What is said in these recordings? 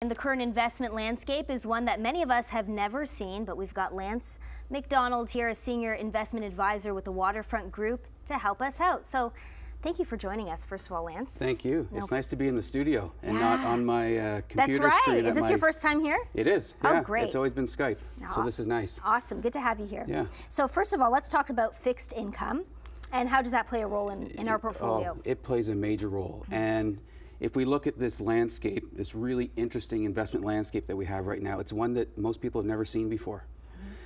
And the current investment landscape is one that many of us have never seen, but we've got Lance McDonald here, a senior investment advisor with the Waterfront Group, to help us out. So thank you for joining us, first of all, Lance. Thank you. It's nice to be in the studio and not on my computer That's right. screen. Is this your first time here? It is. Oh, yeah. great. It's always been Skype, so this is nice. Awesome. Good to have you here. Yeah. So first of all, let's talk about fixed income and how does that play a role in our portfolio? Oh, it plays a major role. And if we look at this landscape, this really interesting investment landscape that we have right now, it's one that most people have never seen before.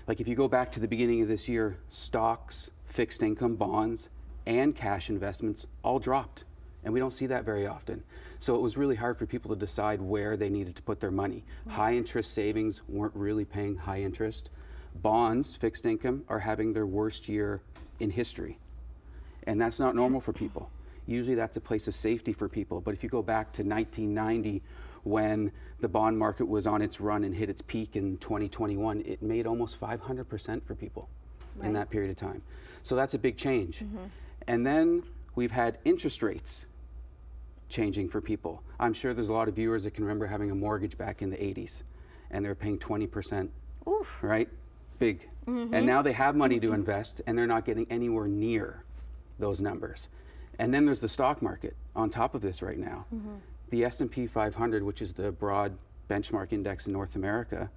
Like if you go back to the beginning of this year, stocks, fixed income, bonds, and cash investments all dropped. And we don't see that very often. So it was really hard for people to decide where they needed to put their money. High interest savings weren't really paying high interest. Bonds, fixed income, are having their worst year in history. And that's not normal for people. Usually that's a place of safety for people. But if you go back to 1990, when the bond market was on its run and hit its peak in 2021, it made almost 500% for people in that period of time. So that's a big change. And then we've had interest rates changing for people. I'm sure there's a lot of viewers that can remember having a mortgage back in the 80s, and they're paying 20%, right? Big. And now they have money to invest, and they're not getting anywhere near those numbers. And then there's the stock market on top of this right now. The S&P 500, which is the broad benchmark index in North America,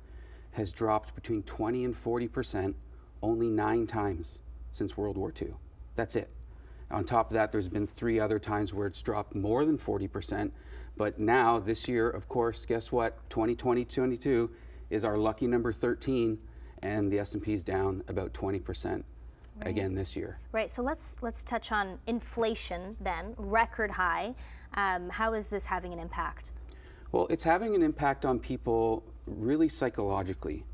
has dropped between 20 and 40% only 9 times since World War II. That's it. On top of that, there's been 3 other times where it's dropped more than 40%. But now, this year, of course, guess what? 2022 is our lucky number 13, and the S&P is down about 20%. Again this year. Right, so let's touch on inflation then, record high. How is this having an impact? Well, it's having an impact on people really psychologically,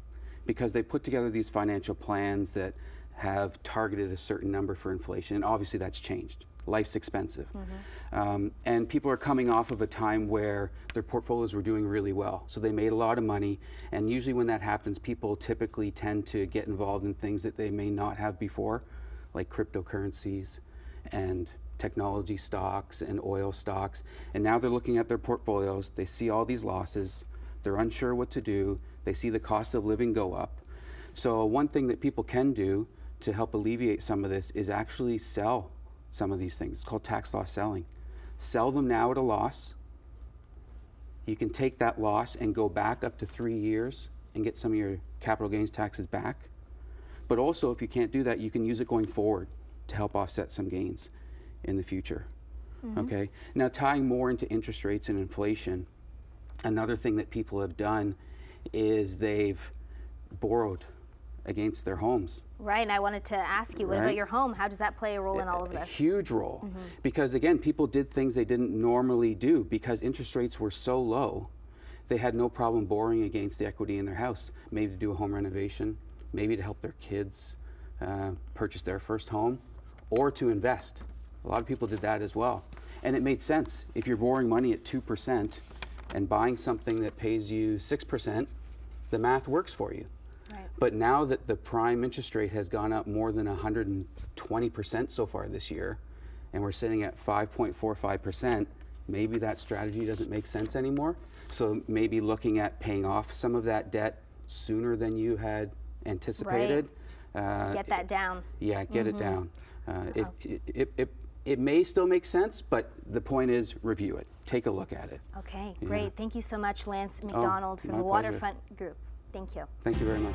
because they put together these financial plans that have targeted a certain number for inflation, and obviously that's changed. Life's expensive. And people are coming off of a time where their portfolios were doing really well. So they made a lot of money, and usually when that happens, people typically tend to get involved in things that they may not have before, like cryptocurrencies and technology stocks and oil stocks. And now they're looking at their portfolios, they see all these losses, they're unsure what to do, they see the cost of living go up. So one thing that people can do to help alleviate some of this is actually sell some of these things. It's called tax loss selling. Sell them now at a loss. You can take that loss and go back up to 3 years and get some of your capital gains taxes back. But also, if you can't do that, you can use it going forward to help offset some gains in the future. Okay. Now, tying more into interest rates and inflation, another thing that people have done is they've borrowed against their homes. Right, and I wanted to ask you, what about your home? How does that play a role in all of this? A huge role, because again, people did things they didn't normally do because interest rates were so low. They had no problem borrowing against the equity in their house, maybe to do a home renovation, maybe to help their kids purchase their first home, or to invest. A lot of people did that as well. And it made sense. If you're borrowing money at 2% and buying something that pays you 6%, the math works for you. But now that the prime interest rate has gone up more than 120% so far this year, and we're sitting at 5.45%, maybe that strategy doesn't make sense anymore. So maybe looking at paying off some of that debt sooner than you had anticipated. Get that down. Yeah, get it down. It may still make sense, but the point is review it. Take a look at it. Okay, great. Thank you so much, Lance McDonald from the Waterfront Group. Thank you. Thank you very much.